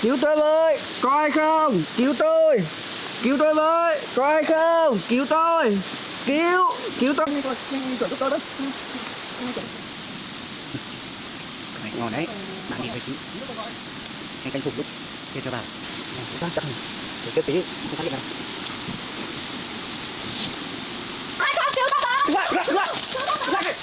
Cứu tôi với, có ai không? Cứu tôi. Cứu tôi với, có ai không? Cứu tôi. Cứu tôi. Cái này ngon đấy, bạn đi với xíu. Tranh thủ lúc kia cho vào. Chắc chắn. Để chết tí, không phát hiện đâu. Ai không cứu tôi với? Lại.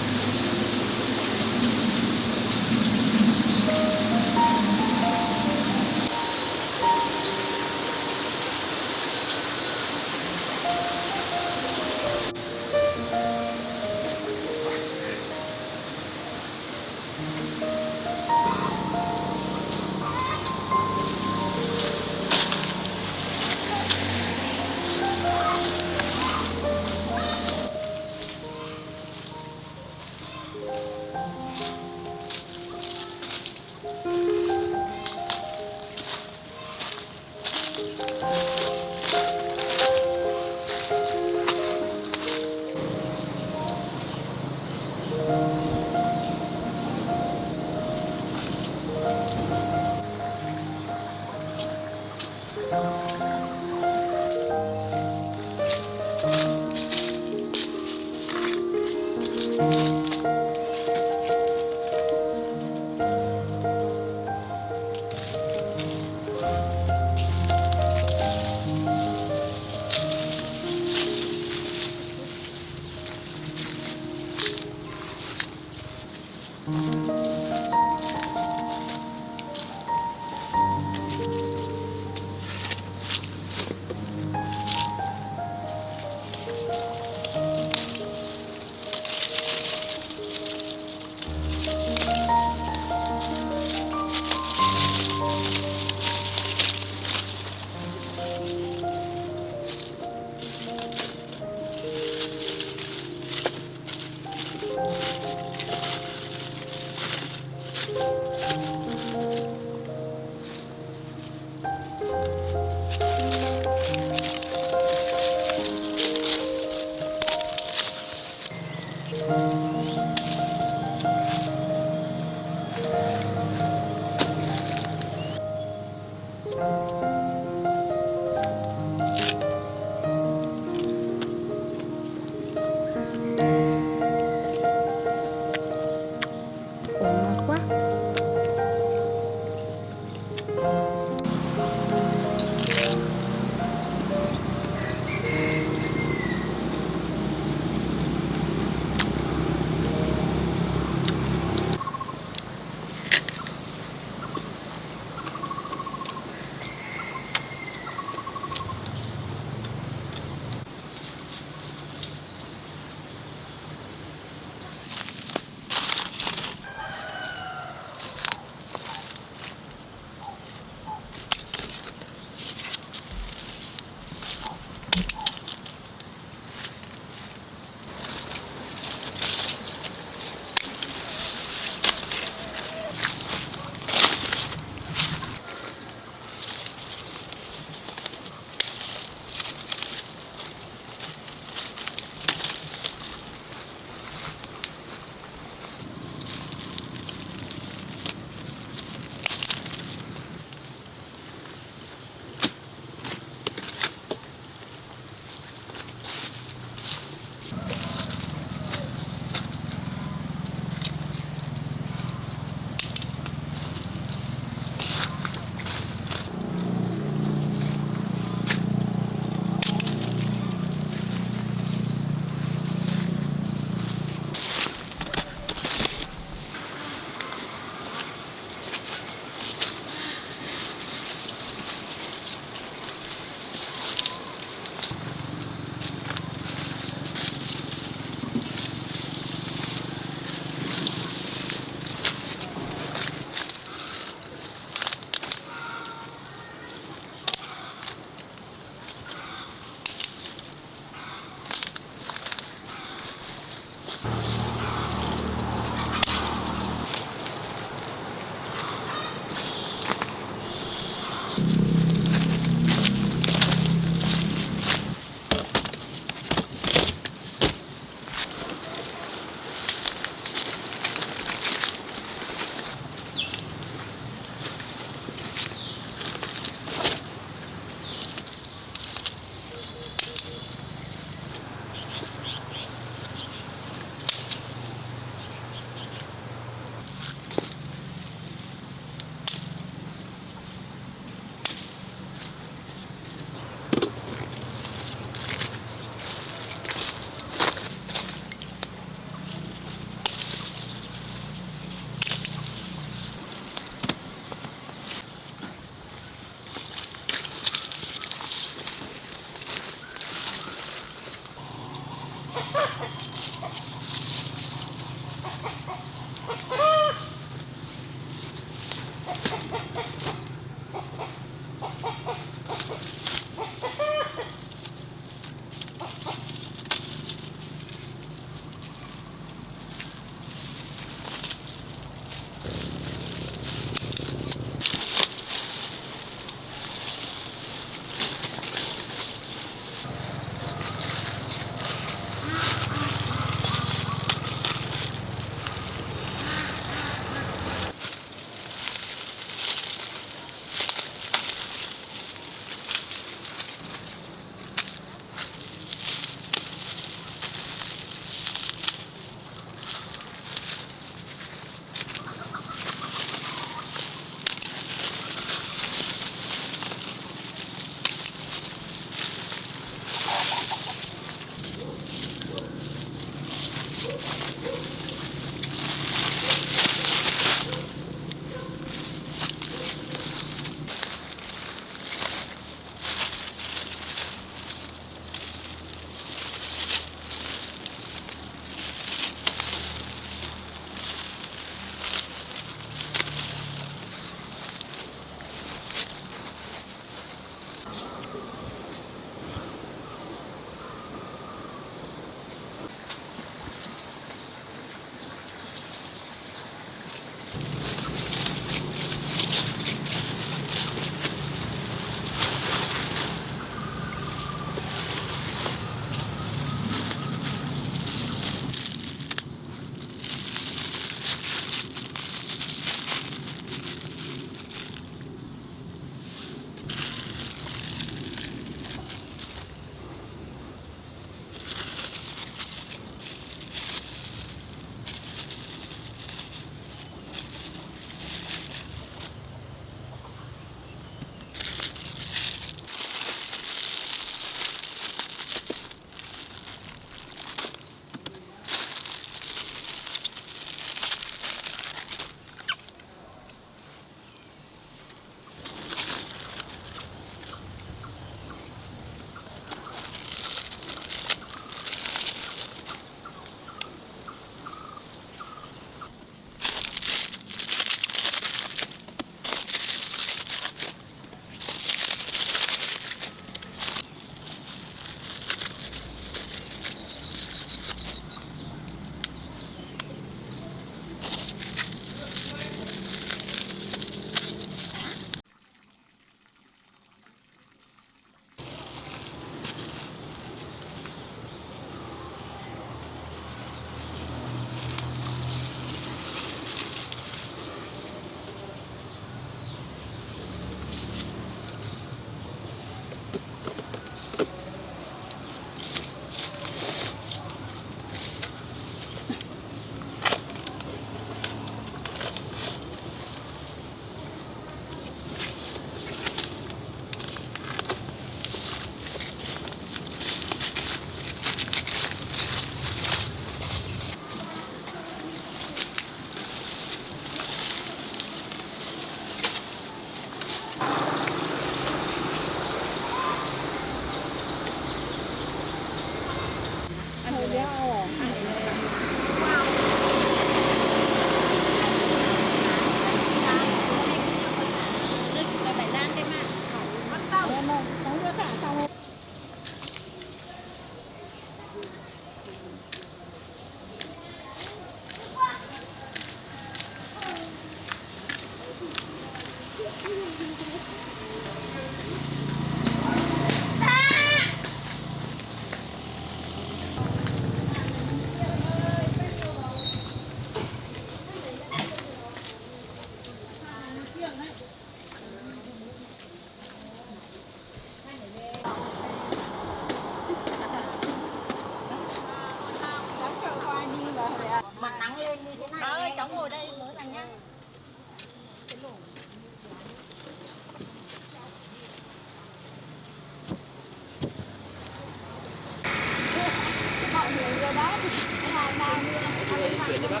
Tao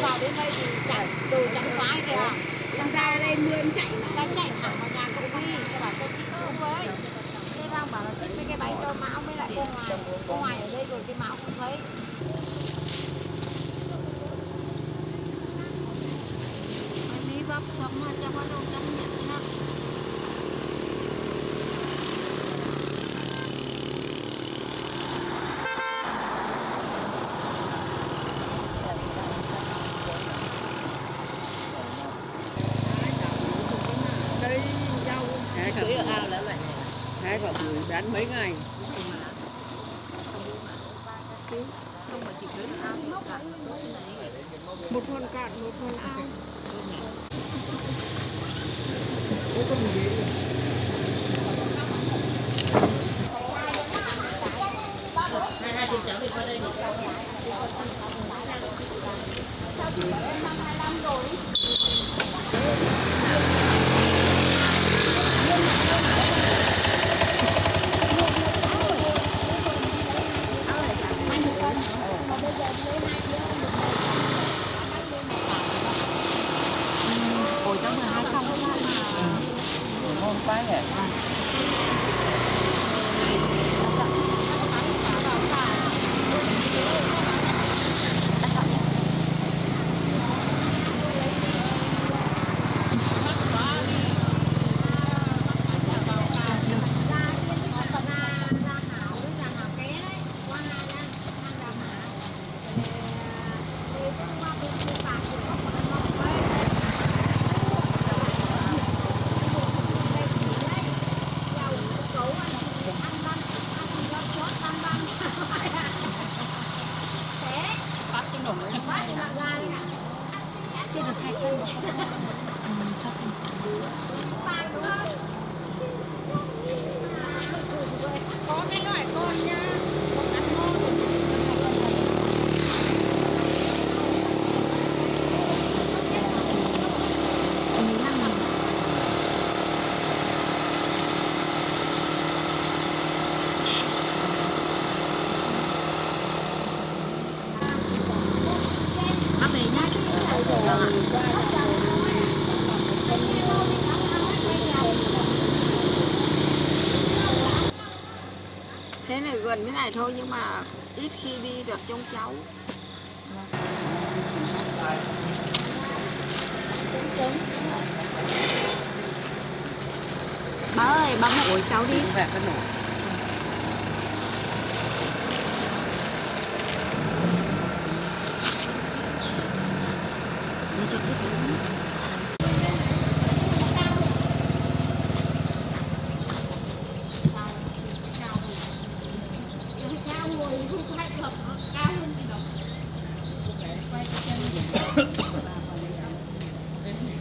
vào đến đây thì chả đồ chẳng khoái kìa. Thằng ra đây mưa em chạy mà. Tao chạy thẳng vào nhà cậu Huy. Tao bảo cho chị không với. Thế tao bảo là xích mấy cái bánh cho Mão với lại cô Ngoài. Cô Ngoài ở đây rồi cái Mão không thấy. Đi bắp sống mà cho bắt đầu chăm nhận chắc. Đây rau tưới ở ao là vậy. Hái vào buổi bán mấy ngày. Một con cạn, một con ao. Ôi cháu 12 xong rồi mà. Ngon quá nhỉ. Chưa được 2 cân. Có cái loại con nha. Con ăn ngon. Bác về nhá. Thế này gần cái này thôi nhưng mà ít khi đi được trông cháu. Bà ơi, bà ngồi cháu đi. Về cái nổ.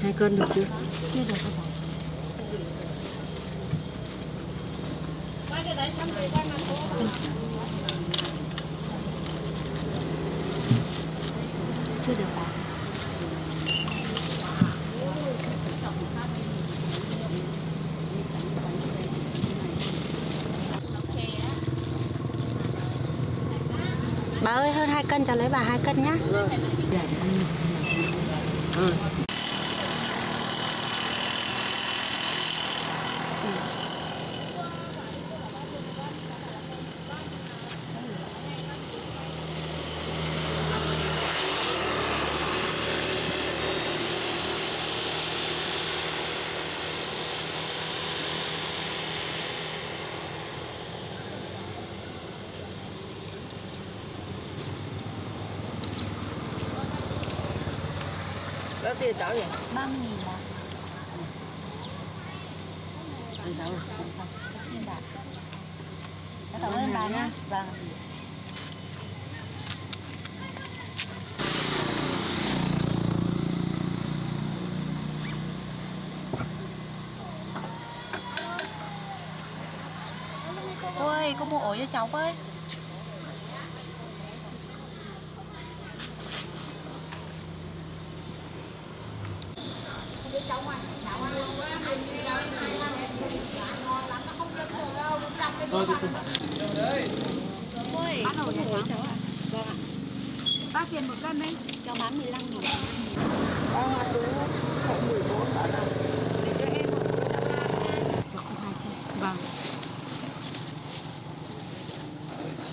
Hai cân được chưa? Chưa được các bạn. Chưa được bà. Bà ơi, hơn 2 cân cháu lấy bà 2 cân nhá. Ừ. Bao tiền cháu nhỉ? 30.000 bà. Ăn cháu. Xin bà. Cảm ơn bà nha. Vâng. Cô ơi, cô mua ổi cho cháu với. Bác ổi cho cháu. Vâng ạ. Bao tiền một cân đấy? Cho bán 15.000. Ba hoa tú không 14 bảo là để cho em một bữa tao làm nha. Chọn 2 cân. Vâng.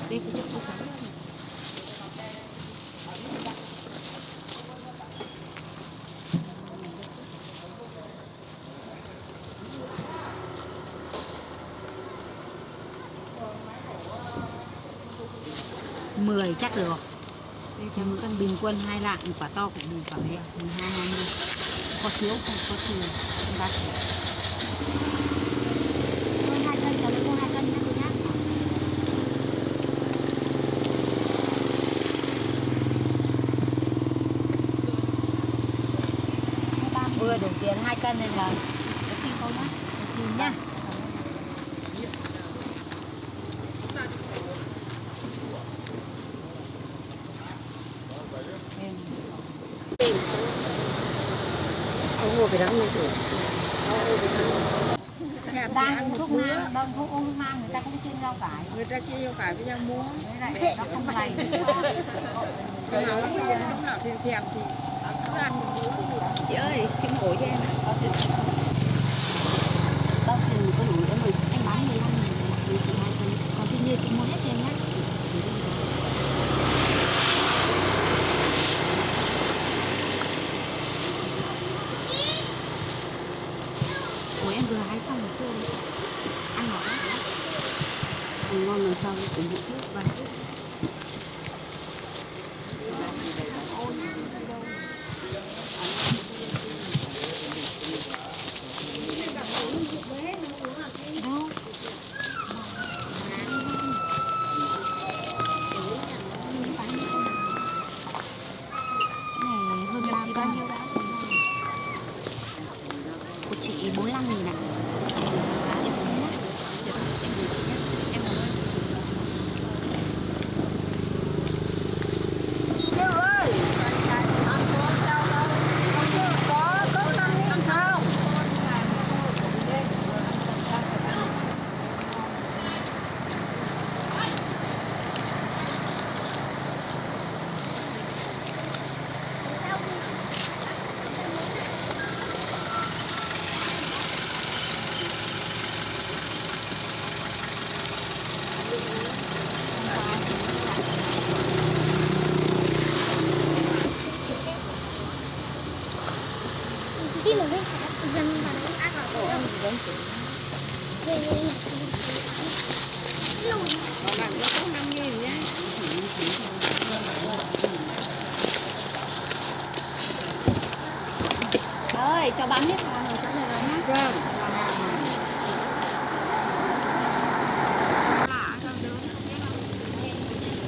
Đây cái chỗ cái này. 10 chắc được. Đây cho một cân bình quân 2 lạng, quả to cũng đủ quả bé 12-20. Có thiếu không có thừa không bác. Mua 2 cân cho lấy mua 2 cân nhé cô nhé. Vừa đủ tiền 2 cân nên là cái xin cô nhé. Cái xin nhá. Không mua cái đó mới được. Đang thuốc nam, đang thuốc ung thư nam người ta cũng chiên rau cải. Người ta chia rau cải với rau muống. Với lại nó không lành. Cái nào nó chia lúc nào thèm thèm thì cứ ăn một bữa cũng được. Chị ơi, chị ngồi cho em ạ. Bao tiền có đủ em anh bán 15.000 chị 2 cân. Còn tuy nhiên chị mua hết cho em nhé. Ủa em vừa hái xong rồi chưa đấy? Ăn ngọt lắm. Ăn ngon lần sau ủng hộ trước và đâu? Này hơn 3 bao nhiêu đã? Của chị 45.000 ạ. Em xin nhé. Em gửi chị nhé. Em cảm ơn. Chứ ơi, ăn có sao đâu. Không chứ có 5.000 không? Còn bạn có 5.000 nhé. Ơi, cho bán hết hàng rồi chỗ này rồi nhá. Vâng.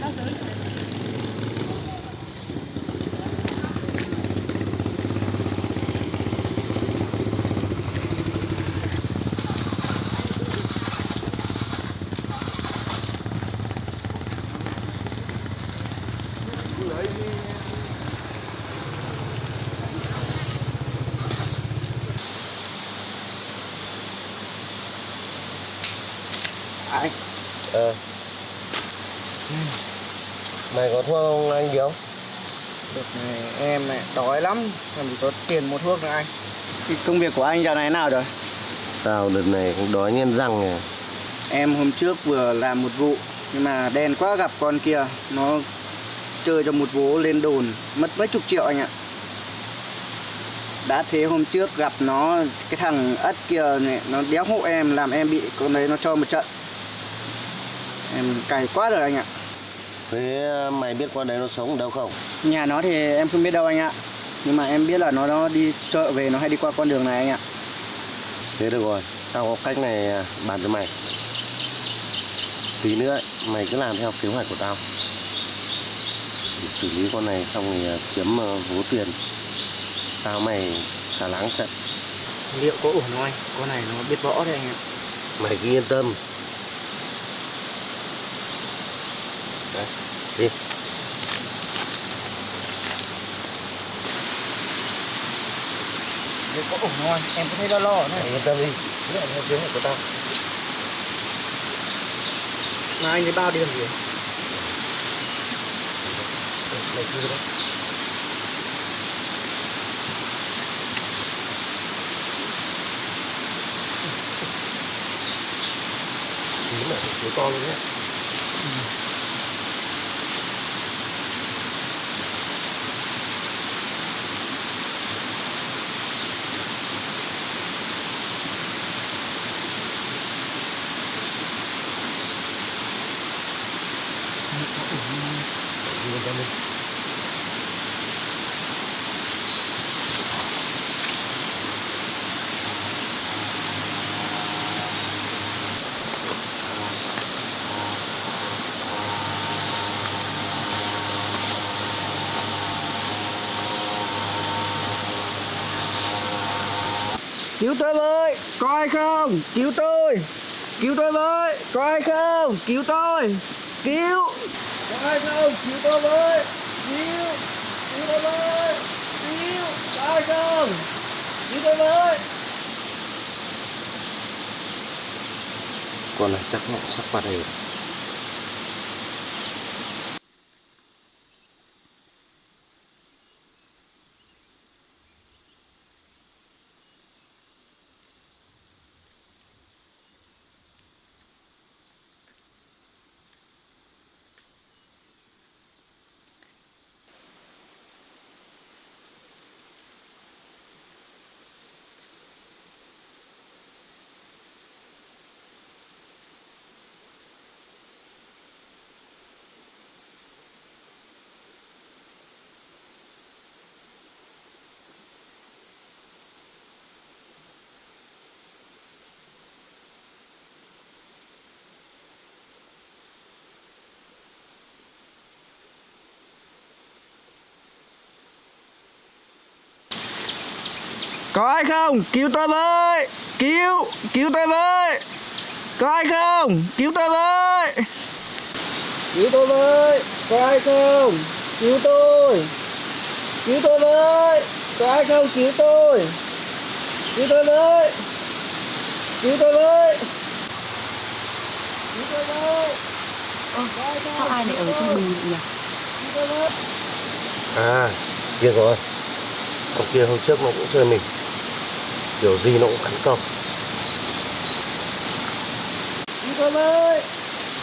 Đâu dưới. Anh. Mày có thuốc không anh Hiếu? Đợt này em này đói lắm, làm gì có tiền mua thuốc nữa anh. Thì công việc của anh dạo này nào rồi? Tao đợt này cũng đói nghiến răng nè. Em hôm trước vừa làm một vụ, nhưng mà đen quá gặp con kia, nó chơi cho một vố lên đồn, mất mấy chục triệu anh ạ. Đã thế hôm trước gặp nó, cái thằng ất kia này, nó đéo hộ em, làm em bị con đấy nó cho một trận. Em cay quá rồi anh ạ. Thế mày biết con đấy nó sống ở đâu không? Nhà nó thì em không biết đâu anh ạ. Nhưng mà em biết là nó đi chợ về, nó hay đi qua con đường này anh ạ. Thế được rồi, tao có cách này bàn cho mày. Tí nữa mày cứ làm theo kế hoạch của tao. Để xử lý con này xong rồi kiếm vố tiền. Tao mày xả láng trận. Liệu có ổn không anh? Con này nó biết võ đấy anh ạ. Mày cứ yên tâm. Đấy, đi. Liệu có ổn không anh? Em có thấy lo lo này. Mày yên tâm đi. Cứ làm theo kế hoạch của tao. Mà anh thấy bao đi làm gì? Này kia đấy. Tí mà thiếu to luôn nhé. Cứu tôi với, có ai không? Cứu tôi với, có ai không? Cứu tôi, cứu, có ai không? Cứu tôi với, cứu tôi với, cứu, có ai không? Cứu tôi với. Con này chắc nó sắp qua đây rồi. Có ai không? Cứu tôi với, cứu tôi với, có ai không? Cứu tôi với, cứu tôi với, có ai không? Cứu tôi với, có ai không? Cứu tôi với, cứu tôi với, cứu tôi với. Sao ai lại ở trong bì nhỉ? À, kia rồi. Con kia hôm trước nó cũng chơi mình. Kiểu gì nó cũng cắn câu. Cứu tôi với,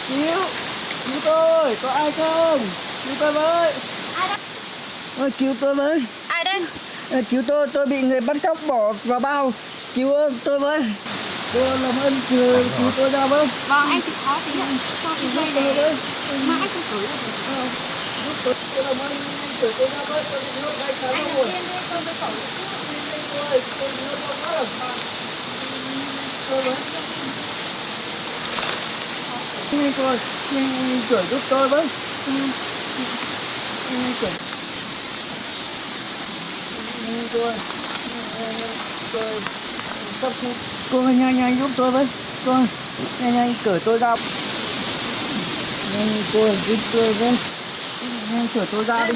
cứu tôi, có ai không? Cứu tôi với. Ai đây? Ôi, cứu tôi với. Ai đây? Cứu tôi bị người bắt cóc bỏ vào bao. Cứu tôi với. Cô làm ơn cứu tôi ra với. Vâng, anh chịu khó tí ạ. Cho cái dây này mãi không cử. Giúp tôi làm ơn cứu tôi ra với. Tôi bị nước hay sao Anh rồi. là tiên đi, tôi mới cẩu. Tôi bị nước không mất. Tôi với. Nhanh tôi, nhanh chửi giúp tôi với. Nhanh chửi. Nhanh tôi sắp cô nhanh giúp tôi với. Con nhanh cởi tôi ra. Nhanh cô giúp tôi với. Nhanh cởi tôi ra đi.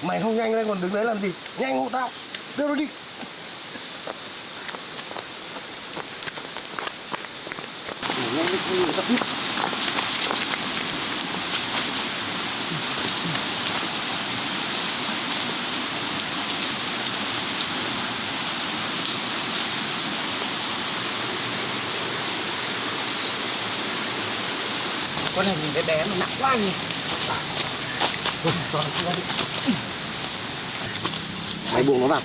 Mày không nhanh lên còn đứng đấy làm gì? Nhanh hộ tao. Đưa nó đi. Nhanh lên không người ta biết. Con này nhìn bé bé mà nặng quá nhỉ. Mày buông nó vào.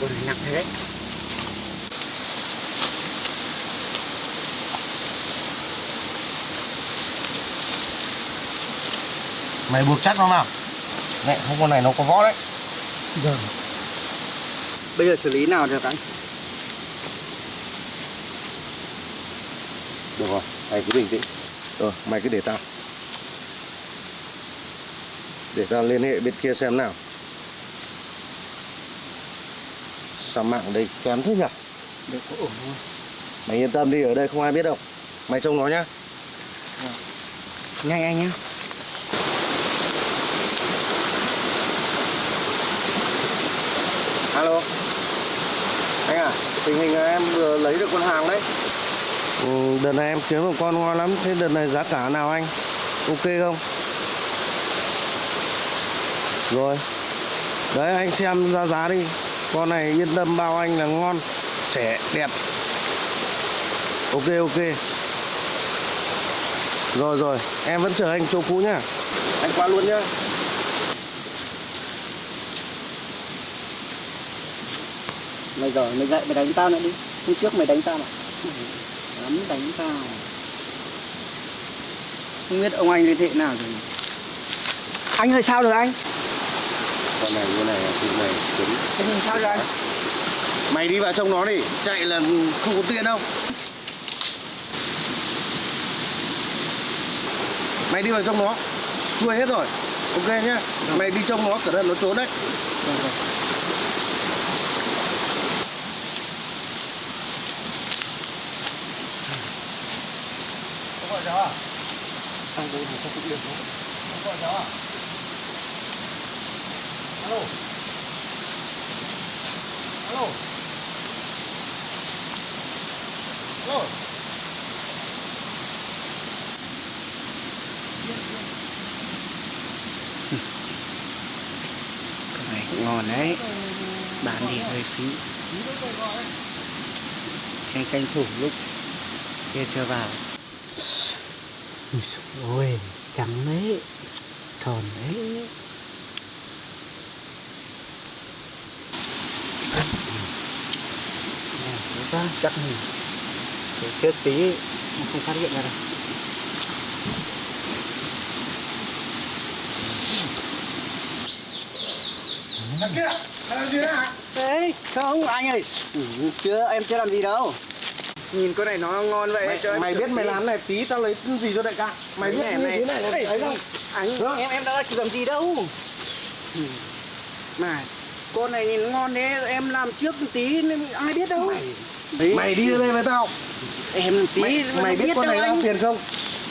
Con này nặng thế. Mày buộc chắc nó vào. Mẹ không, con này nó có võ đấy. Giờ. Bây giờ xử lý nào được anh? Được rồi, mày cứ bình tĩnh. Rồi, mày cứ để tao. Để tao liên hệ bên kia xem nào. Sao mạng ở đây kém thế nhỉ? Được có ổn không? Mày yên tâm đi, ở đây không ai biết đâu. Mày trông nó nhá. Nhanh anh nhá. Alo. Anh à, tình hình là em vừa lấy được con hàng đấy. Đợt này em kiếm một con ngon lắm. Thế đợt này giá cả nào anh? Ok không? Rồi. Đấy anh xem ra giá đi. Con này yên tâm bao anh là ngon, trẻ, đẹp. Ok ok. Rồi rồi, em vẫn chờ anh chỗ cũ nhá. Anh qua luôn nhá. Mày giỏi, mày dậy mày đánh tao nữa đi. Hôm trước mày đánh tao mà. Lắm đánh tao. Không biết ông anh liên hệ nào rồi. Anh ơi sao rồi anh? Con này như này, chị này kiếm. Anh ơi sao rồi anh? Mày đi vào trong nó đi, chạy là không có tiền đâu. Mày đi vào trong nó, xuôi hết rồi. Ok nhá. Mày đi trong nó, cẩn thận nó trốn đấy. Có gọi cháu à? Anh bố thì không được không? Có gọi cháu à? Alo. Alo. Alo. Cái này cũng ngon đấy. Bán thì hơi phí. Tranh thủ lúc kia chưa vào. Ôi, trắng đấy. Thòn đấy. Quá, chắc mình để chết tí không phát hiện ra đâu. Thằng kia, mày làm gì đấy hả? Đấy, không anh ơi. Chưa, em chưa làm gì đâu. Nhìn con này nó ngon vậy. Mày biết mày làm này tí tao lấy gì cho đại ca. Mày biết như thế này là thấy không? Anh, em đã làm gì đâu. Mà con này nhìn ngon đấy, em làm trước một tí nên ai biết đâu. Mày đi ra đây với tao. Em tí Mày biết con này đâu đang anh. tiền không?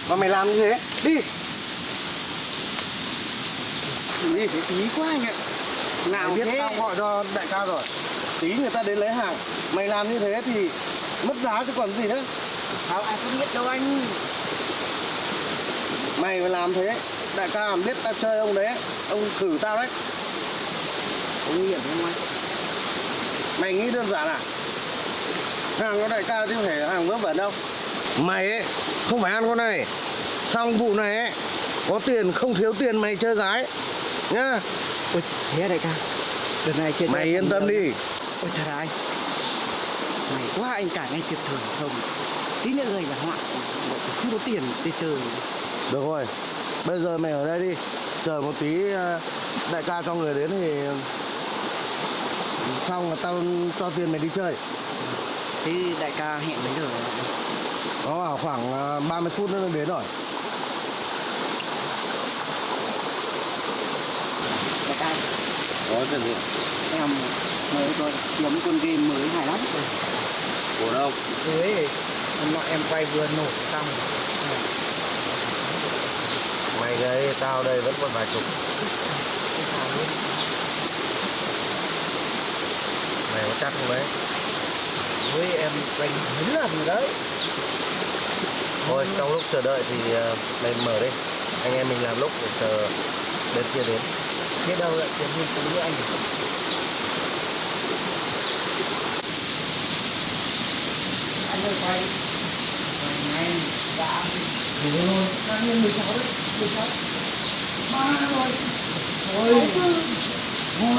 Mà mày làm như thế, đi. Đi phải tí quá anh ạ. Nào Nào biết thế? tao gọi cho đại ca rồi. Tí người ta đến lấy hàng. Mày làm như thế thì mất giá chứ còn gì nữa. Sao ai không biết đâu anh. Mày mà làm thế, đại ca biết tao chơi ông đấy, ông khử tao đấy. Có nguy hiểm không anh? Mày nghĩ đơn giản à? Hàng của đại ca chứ không phải hàng vớ vẩn đâu. Mày ấy, không phải ăn con này. Xong vụ này ấy, có tiền không thiếu tiền mày chơi gái nhá. Ôi, thế à đại ca. Đợt này chơi Mày yên tâm đi. Ôi thật à anh. Mày quá anh cả ngay tuyệt thường không. Tí nữa gây là họa. Không có tiền để chơi. Được rồi, bây giờ mày ở đây đi. Chờ một tí đại ca cho người đến thì xong là tao cho tiền mày đi chơi. Thế đại ca hẹn mấy giờ? Nó bảo khoảng 30 phút nữa đến rồi. Đại ca Có chuyện gì? em mới tôi kiếm con game mới hay lắm. Của đâu? Thế hôm nọ em quay vừa nổ xong. Mày đây, tao đây vẫn còn vài chục. Mày có chắc không đấy? Với em quay mấy lần rồi đấy. Thôi, trong lúc chờ đợi thì mày mở đi. Anh em mình làm lúc để chờ bên kia đến. Thế đâu lại kiếm mình tí nữa anh. Anh ơi quay. Này, đã. Đủ rồi, đang lên 16 đấy, 16. 3 rồi. Ôi. Ngon.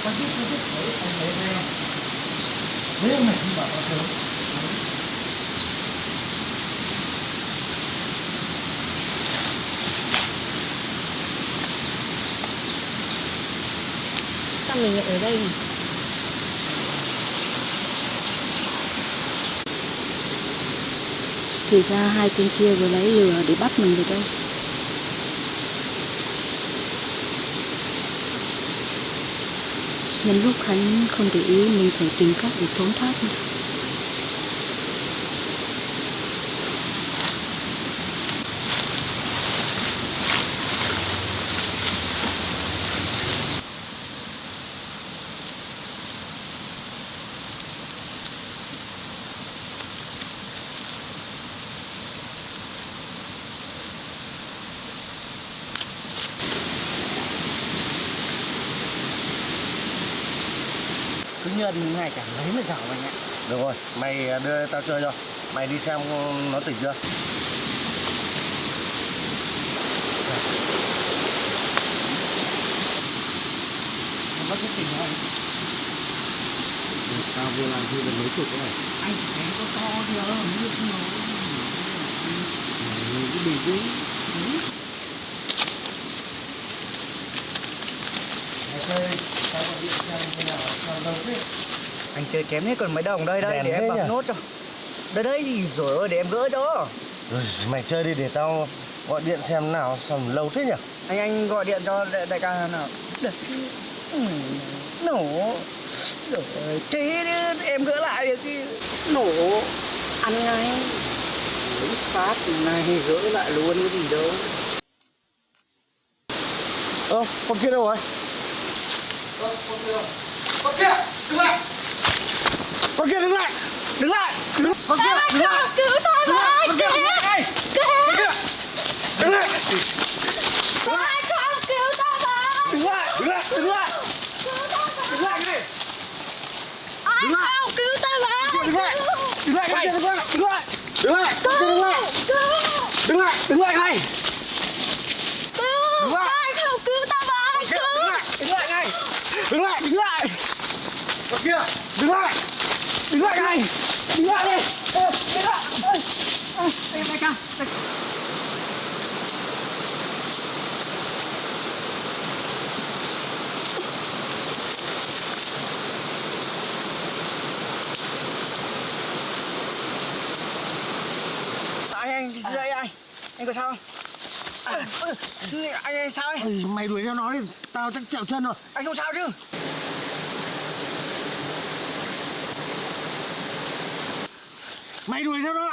Con biết thấy anh thấy hay không? Nếu mày không bảo tao sớm. Sao mình lại ở đây nhỉ? Thì ra hai tên kia vừa lấy lừa để bắt mình rồi đâu. Nhân lúc Khánh không để ý mình phải tìm cách để trốn thoát. cứ nhân ngày chẳng lấy mới giàu anh ạ. Được rồi, mày đưa tao chơi cho. Mày đi xem nó tỉnh chưa. Không có cái tình thôi. Tao vừa làm thêm được mấy chục cái này. Anh thấy có to kìa, nước nó Cái bình tĩnh. Mày chơi, tao gọi điện cho anh thế nào, sao đâu thế? anh chơi kém hết còn mấy đồng đây đây Đèn để thế em bấm nhỉ? nốt cho. Đây đây thì rồi ơi để em gỡ cho. Rồi, mày chơi đi để tao gọi điện xem nào, sao mà lâu thế nhỉ? Anh gọi điện cho đại ca nào. Được. Nổ. Rồi thế em gỡ lại được cái nổ ăn ngay. Lấy phát này gỡ lại luôn cái gì đâu. Con kia đâu rồi? Con kia, đứng lại! Con kia đứng lại! Đứng lại! Con kia, đứng lại! Cứu tôi với! Con kia, đứng lại! Kìa! Con kia! Đứng lại! Ai không cứu tôi với! Đứng lại! Đứng lại! Đứng lại! Đứng lại cái này! Ai không cứu tôi với! Đứng lại! Đứng lại! Con kia đứng lại! Đứng lại! Đứng lại! Con kia đứng lại! Đứng lại! Đứng lại ngay! Đứng lại! Ai không cứu tôi với! Đứng lại! Đứng lại ngay! Đứng lại! Đứng lại! Con kia! Đứng lại! Đứng lại ngay! Đứng lại đi! Đứng lại! Đây đại ca. Anh dậy anh có sao không? Anh sao ấy? Ôi, mày đuổi theo nó đi, tao chắc trẹo chân rồi. Anh không sao chứ? Mày đuổi theo nó.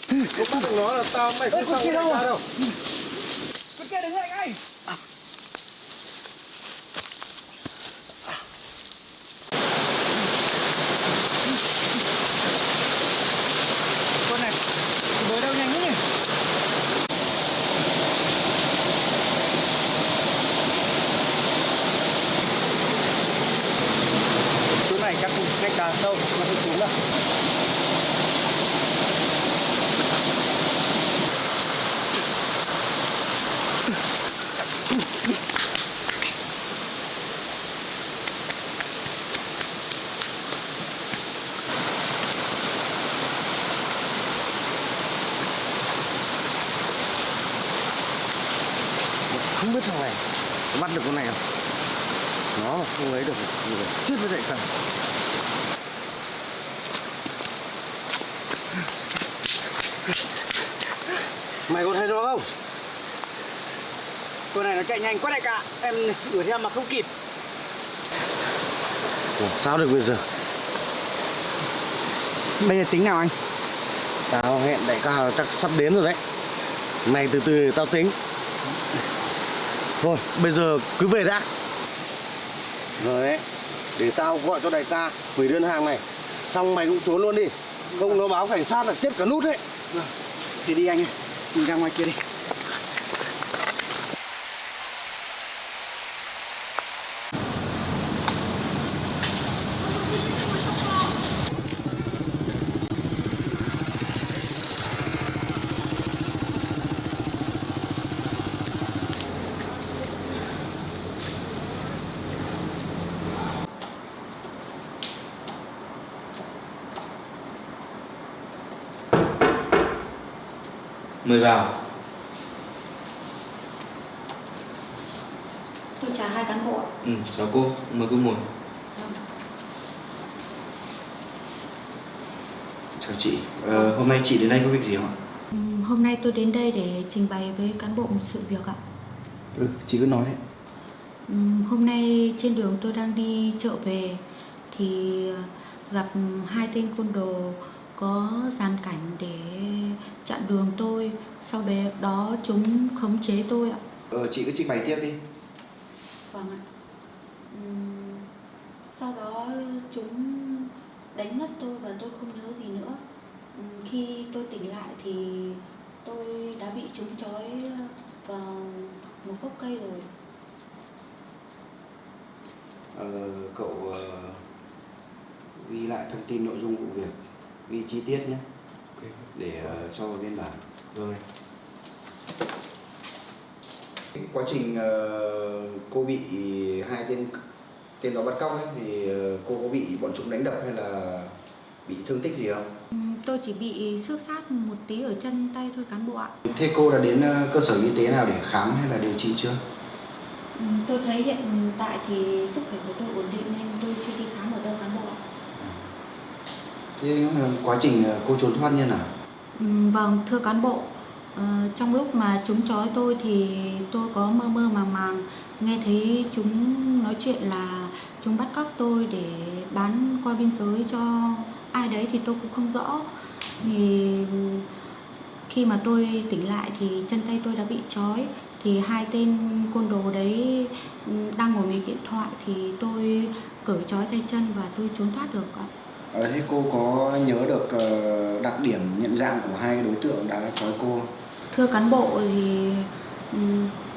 Không bắt được nó là tao mày không sao đâu. Con kia đứng lại ngay. Con này bới đâu nhanh thế nhỉ? Chỗ này chắc cũng cách càng sâu mà không xuống đâu. Không biết thằng này có bắt được con này không? Nó mà không lấy được thì chết với đại ca. Mày có thấy nó không? Con này nó chạy nhanh quá đại ca. Em đuổi theo mà không kịp. Ủa, sao được bây giờ? Bây giờ tính nào anh? Tao hẹn đại ca chắc sắp đến rồi đấy. Mày từ từ tao tính. Thôi bây giờ cứ về đã. Rồi đấy. Để tao gọi cho đại ca hủy đơn hàng này. Xong mày cũng trốn luôn đi. Không nó báo cảnh sát là chết cả nút đấy. Thì đi anh ơi. Mình ra ngoài kia đi. Mời vào. Tôi chào hai cán bộ. Chào cô, mời cô ngồi. Chào chị, hôm nay chị đến đây có việc gì không ạ? Hôm nay tôi đến đây để trình bày với cán bộ một sự việc ạ. Chị cứ nói. Hôm nay trên đường tôi đang đi chợ về thì gặp hai tên côn đồ có dàn cảnh để chặn đường tôi. Sau đó chúng khống chế tôi ạ. Chị cứ trình bày tiếp đi. Vâng ạ. Sau đó chúng đánh ngất tôi và tôi không nhớ gì nữa. Khi tôi tỉnh lại thì tôi đã bị chúng trói vào một gốc cây rồi. ghi lại thông tin nội dung vụ việc, ghi chi tiết nhé, Ok. để cho vào biên bản. Vâng. Quá trình cô bị hai tên đó bắt cóc ấy, thì cô có bị bọn chúng đánh đập hay là bị thương tích gì không? Tôi chỉ bị xước sát một tí ở chân tay thôi cán bộ ạ. Thế cô đã đến cơ sở y tế nào để khám hay là điều trị chưa? Tôi thấy hiện tại thì sức khỏe của tôi ổn định nên tôi chưa đi khám ở đâu cán bộ ạ. Thế quá trình cô trốn thoát như nào? Vâng, thưa cán bộ, trong lúc mà chúng trói tôi thì tôi có mơ mơ màng nghe thấy chúng nói chuyện là chúng bắt cóc tôi để bán qua biên giới cho ai đấy thì tôi cũng không rõ. Thì khi mà tôi tỉnh lại thì chân tay tôi đã bị trói, thì hai tên côn đồ đấy đang ngồi nghịch điện thoại thì tôi cởi trói tay chân và tôi trốn thoát được ạ. Thế cô có nhớ được đặc điểm nhận dạng của hai đối tượng đã trói cô? Thưa cán bộ thì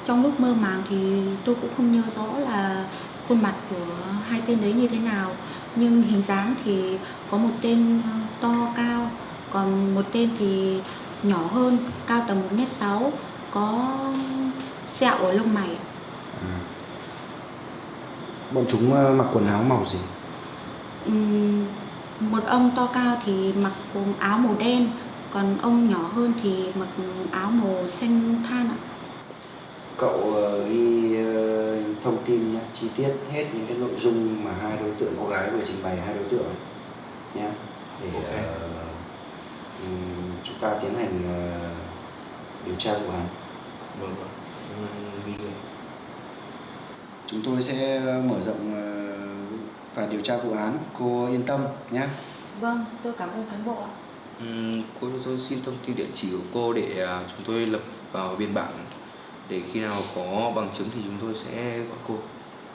trong lúc mơ màng thì tôi cũng không nhớ rõ là khuôn mặt của hai tên đấy như thế nào, nhưng hình dáng thì có một tên to cao, còn một tên thì nhỏ hơn, cao tầm 1m6, có sẹo ở lông mày. Bọn chúng mặc quần áo màu gì? Một ông to cao thì mặc quần áo màu đen, còn ông nhỏ hơn thì mặc áo màu xanh than ạ. Cậu ghi thông tin nhé, chi tiết hết những cái nội dung mà hai đối tượng cô gái vừa trình bày, hai đối tượng ấy nhé, để chúng ta tiến hành điều tra vụ án. Vâng. Ghi rồi. Chúng tôi sẽ mở rộng và điều tra vụ án, cô yên tâm nhé. Vâng, tôi cảm ơn cán bộ ạ. Cô cho tôi xin thông tin địa chỉ của cô để chúng tôi lập vào biên bản, để khi nào có bằng chứng thì chúng tôi sẽ gọi cô.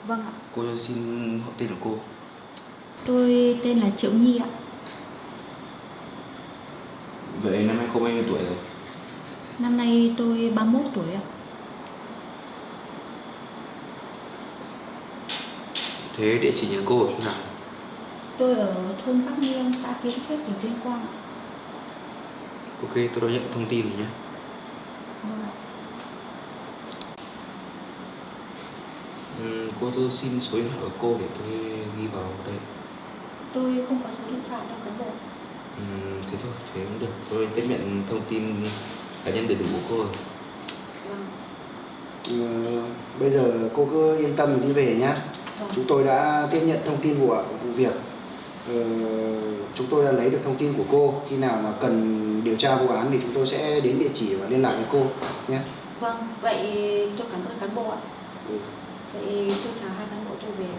Vâng ạ. Cô cho xin họ tên của cô. Tôi tên là Triệu Nhi ạ. Vậy năm nay cô bao nhiêu tuổi rồi? Năm nay tôi 31 tuổi ạ. Thế địa chỉ nhà cô ở chỗ nào? Tôi ở thôn Bắc Nghiêng, xã Kiến Thiết, tỉnh Tuyên Quang ạ. Ok, tôi đã nhận thông tin rồi nhé. Vâng ạ. Cô tôi xin số điện thoại của cô để tôi ghi vào đây. Tôi không có số điện thoại đâu cán bộ. Thế thôi, thế cũng được. Tôi tiếp nhận thông tin cá nhân đầy đủ của cô rồi. Vâng. Bây giờ cô cứ yên tâm đi về nhé. Vâng. Chúng tôi đã tiếp nhận thông tin vụ việc. Chúng tôi đã lấy được thông tin của cô. Khi nào mà cần điều tra vụ án thì chúng tôi sẽ đến địa chỉ và liên lạc với cô nhé. Vâng, vậy tôi cảm ơn cán bộ ạ. Vậy tôi chào hai cán bộ, tôi về.